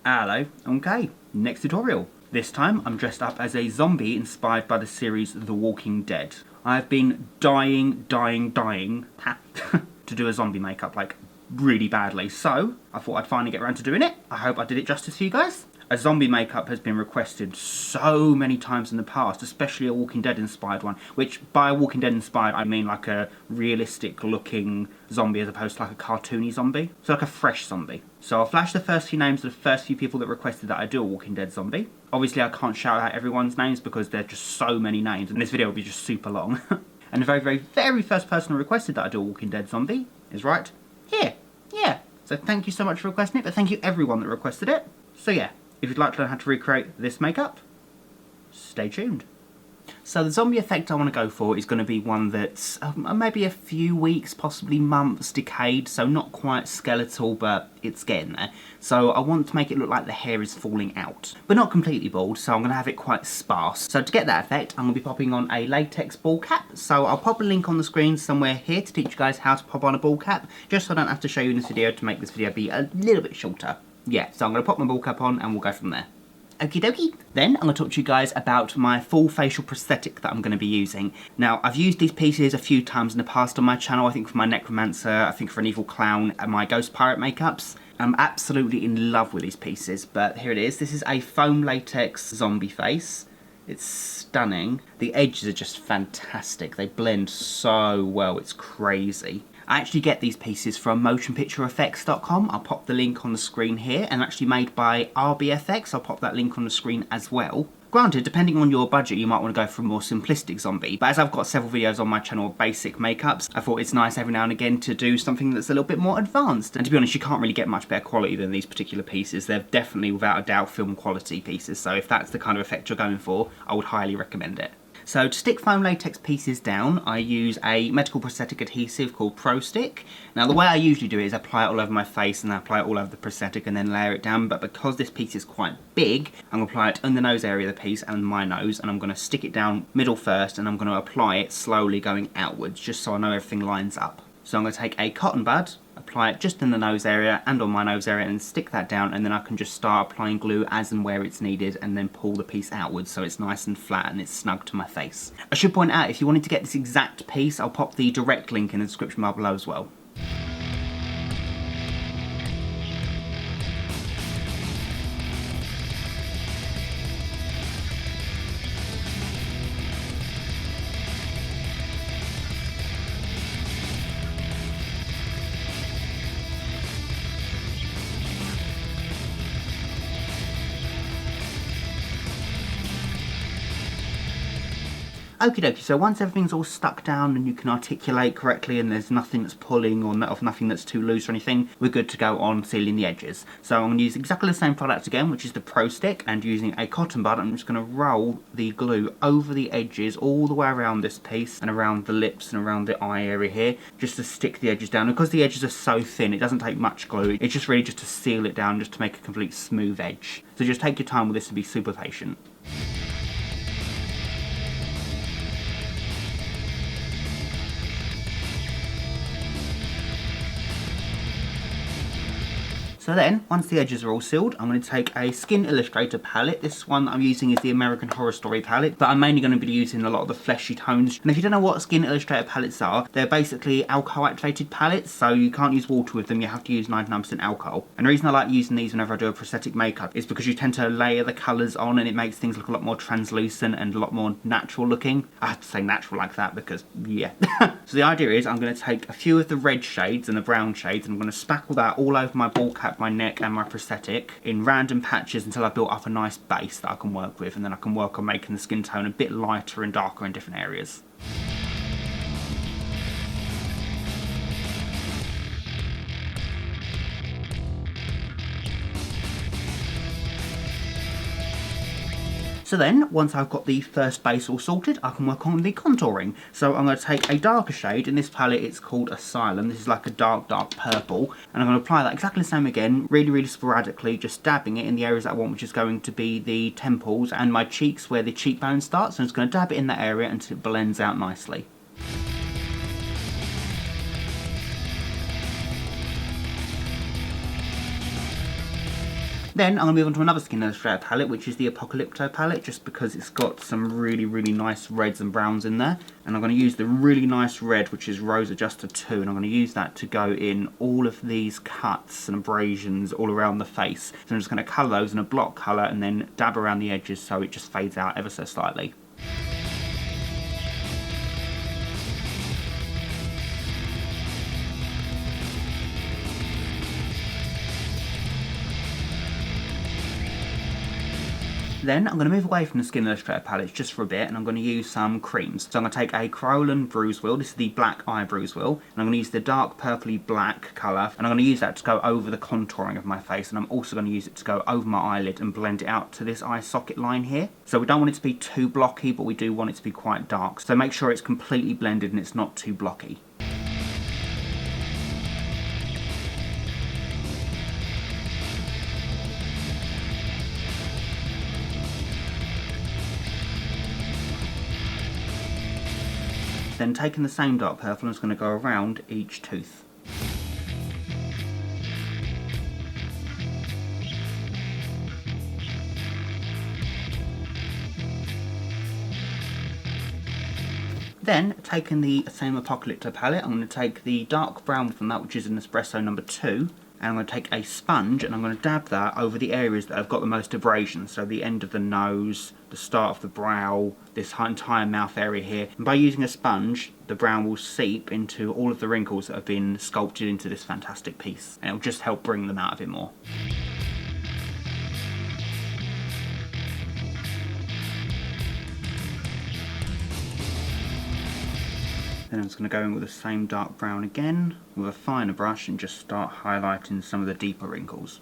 Hello, okay, next tutorial. This time I'm dressed up as a zombie inspired by the series The Walking Dead. I've been dying to do a zombie makeup, like really badly, so I thought I'd finally get around to doing it. I hope I did it justice for you guys. A zombie makeup has been requested so many times in the past, especially a Walking Dead inspired one, which by Walking Dead inspired I mean like a realistic looking zombie as opposed to like a cartoony zombie. So like a fresh zombie. So I'll flash the first few names of the first few people that requested that I do a Walking Dead zombie. Obviously I can't shout out everyone's names because there are just so many names and this video will be just super long. And the very first person who requested that I do a Walking Dead zombie is right here. Yeah. So thank you so much for requesting it, but thank you everyone that requested it. So yeah. If you'd like to learn how to recreate this makeup, stay tuned. So the zombie effect I want to go for is going to be one that's maybe a few weeks, possibly months, decayed, so not quite skeletal, but it's getting there. So I want to make it look like the hair is falling out, but not completely bald, so I'm going to have it quite sparse. So to get that effect, I'm going to be popping on a latex bald cap. So I'll pop a link on the screen somewhere here to teach you guys how to pop on a bald cap, just so I don't have to show you in this video to make this video be a little bit shorter. Yeah, so I'm going to pop my bald cap on and we'll go from there. Okie dokie. Then I'm going to talk to you guys about my full facial prosthetic that I'm going to be using. Now, I've used these pieces a few times in the past on my channel. I think for my Necromancer, I think for an Evil Clown and my Ghost Pirate makeups. I'm absolutely in love with these pieces, but here it is. This is a foam latex zombie face. It's stunning. The edges are just fantastic. They blend so well, it's crazy. I actually get these pieces from motionpictureffects.com. I'll pop the link on the screen here, and actually made by RBFX. I'll pop that link on the screen as well. Granted, depending on your budget, you might want to go for a more simplistic zombie, but as I've got several videos on my channel of basic makeups, I thought it's nice every now and again to do something that's a little bit more advanced. And to be honest, you can't really get much better quality than these particular pieces. They're definitely, without a doubt, film quality pieces, so if that's the kind of effect you're going for, I would highly recommend it. So to stick foam latex pieces down, I use a medical prosthetic adhesive called Pro Stick. Now the way I usually do it is apply it all over my face and apply it all over the prosthetic and then layer it down, but because this piece is quite big, I'm going to apply it in the nose area of the piece and my nose, and I'm going to stick it down middle first, and I'm going to apply it slowly going outwards, just so I know everything lines up. So I'm going to take a cotton bud, apply it just in the nose area and on my nose area and stick that down, and then I can just start applying glue as and where it's needed and then pull the piece outwards so it's nice and flat and it's snug to my face. I should point out, if you wanted to get this exact piece, I'll pop the direct link in the description bar below as well. Okie dokie, so once everything's all stuck down and you can articulate correctly and there's nothing that's pulling or nothing that's too loose or anything, we're good to go on sealing the edges. So I'm going to use exactly the same product again, which is the Pro Stick, and using a cotton bud, I'm just going to roll the glue over the edges all the way around this piece and around the lips and around the eye area here, just to stick the edges down. And because the edges are so thin, it doesn't take much glue, it's just really just to seal it down, just to make a complete smooth edge. So just take your time with this and be super patient. So then, once the edges are all sealed, I'm going to take a Skin Illustrator palette. This one I'm using is the American Horror Story palette, but I'm mainly going to be using a lot of the fleshy tones. And if you don't know what Skin Illustrator palettes are, they're basically alcohol activated palettes, so you can't use water with them, you have to use 99% alcohol. And the reason I like using these whenever I do a prosthetic makeup is because you tend to layer the colours on and it makes things look a lot more translucent and a lot more natural looking. I have to say natural like that because, yeah. So the idea is I'm going to take a few of the red shades and the brown shades, and I'm going to spackle that all over my ball cap, my neck and my prosthetic in random patches until I've built up a nice base that I can work with, and then I can work on making the skin tone a bit lighter and darker in different areas. So then, once I've got the first base all sorted, I can work on the contouring. So I'm going to take a darker shade. In this palette, it's called Asylum. This is like a dark purple. And I'm going to apply that exactly the same again, really sporadically, just dabbing it in the areas that I want, which is going to be the temples and my cheeks where the cheekbone starts. So I'm just going to dab it in that area until it blends out nicely. Then I'm going to move on to another Skin Illustrator palette, which is the Apocalypto palette, just because it's got some really nice reds and browns in there. And I'm going to use the really nice red, which is Rose Adjuster 2, and I'm going to use that to go in all of these cuts and abrasions all around the face. So I'm just going to colour those in a block colour and then dab around the edges so it just fades out ever so slightly. Then I'm going to move away from the Skin Illustrator palettes just for a bit, and I'm going to use some creams. So I'm going to take a Kryolan Bruise wheel. This is the black eye bruise wheel. And I'm going to use the dark purpley black colour, and I'm going to use that to go over the contouring of my face. And I'm also going to use it to go over my eyelid and blend it out to this eye socket line here. So we don't want it to be too blocky, but we do want it to be quite dark. So make sure it's completely blended and it's not too blocky. Then taking the same dark purple, I'm just going to go around each tooth. Then, taking the same Apocalypto palette, I'm going to take the dark brown from that, which is an Espresso number 2. And I'm going to take a sponge and I'm going to dab that over the areas that have got the most abrasion. So the end of the nose, the start of the brow, this entire mouth area here. And by using a sponge, the brown will seep into all of the wrinkles that have been sculpted into this fantastic piece. And it will just help bring them out a bit more. Then I'm just going to go in with the same dark brown again with a finer brush and just start highlighting some of the deeper wrinkles.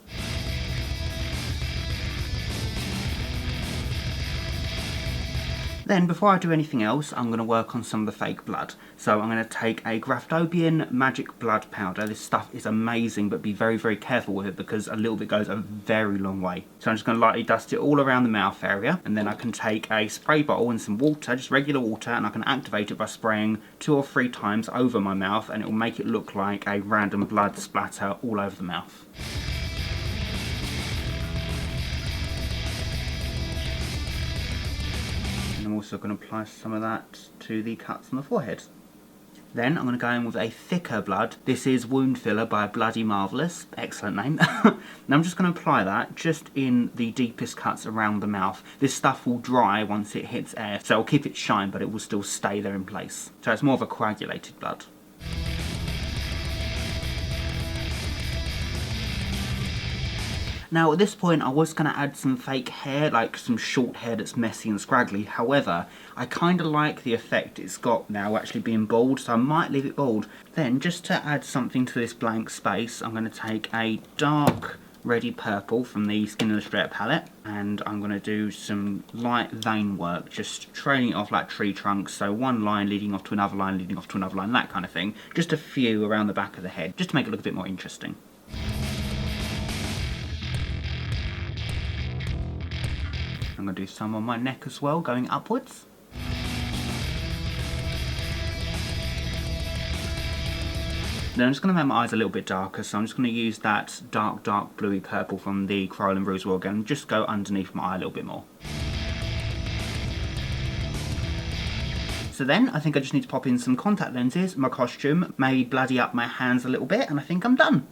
Then, before I do anything else, I'm going to work on some of the fake blood. So I'm going to take a Graftobian Magic Blood Powder. This stuff is amazing, but be very careful with it because a little bit goes a very long way. So I'm just going to lightly dust it all around the mouth area, and then I can take a spray bottle and some water, just regular water, and I can activate it by spraying 2 or 3 times over my mouth, and it will make it look like a random blood splatter all over the mouth. I'm also going to apply some of that to the cuts on the forehead. Then I'm going to go in with a thicker blood. This is Wound Filler by Bloody Marvellous. Excellent name. And I'm just going to apply that just in the deepest cuts around the mouth. This stuff will dry once it hits air, so it'll keep its shine, but it will still stay there in place. So it's more of a coagulated blood. Now at this point I was going to add some fake hair, like some short hair that's messy and scraggly. However, I kind of like the effect it's got now actually being bald, so I might leave it bald. Then just to add something to this blank space, I'm going to take a dark reddy purple from the Skin Illustrator palette, and I'm going to do some light vein work, just trailing it off like tree trunks, so one line leading off to another line, leading off to another line, that kind of thing. Just a few around the back of the head, just to make it look a bit more interesting. I'm going to do some on my neck as well, going upwards. Then I'm just going to make my eyes a little bit darker, so I'm just going to use that dark bluey purple from the Kryolan Bruise wheel again, and just go underneath my eye a little bit more. So then, I think I just need to pop in some contact lenses. My costume may bloody up my hands a little bit, and I think I'm done.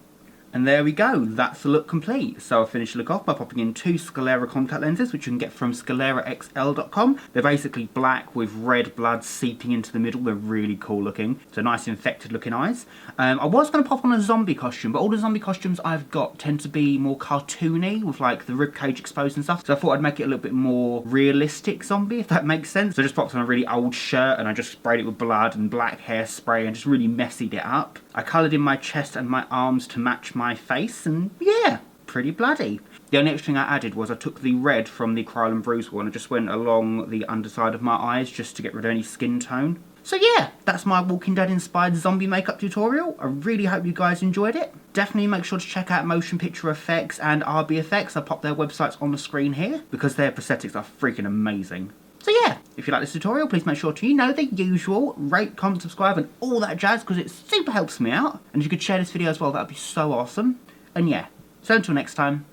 And there we go, that's the look complete. So I finished the look off by popping in 2 Sclera contact lenses, which you can get from scleraxl.com. They're basically black with red blood seeping into the middle. They're really cool looking. So nice infected looking eyes. I was going to pop on a zombie costume, but all the zombie costumes I've got tend to be more cartoony, with like the ribcage exposed and stuff. So I thought I'd make it a little bit more realistic zombie, if that makes sense. So I just popped on a really old shirt and I just sprayed it with blood and black hairspray and just really messied it up. I coloured in my chest and my arms to match my face, and yeah, pretty bloody. The only extra thing I added was I took the red from the Kryolan Bruise one and just went along the underside of my eyes just to get rid of any skin tone. So yeah, that's my Walking Dead inspired zombie makeup tutorial. I really hope you guys enjoyed it. Definitely make sure to check out Motion Picture Effects and RBFX. I'll pop their websites on the screen here because their prosthetics are freaking amazing. So yeah, if you like this tutorial, please make sure to, you know, the usual, rate, comment, subscribe and all that jazz because it super helps me out. And if you could share this video as well, that would be so awesome. And yeah, so until next time,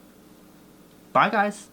bye guys.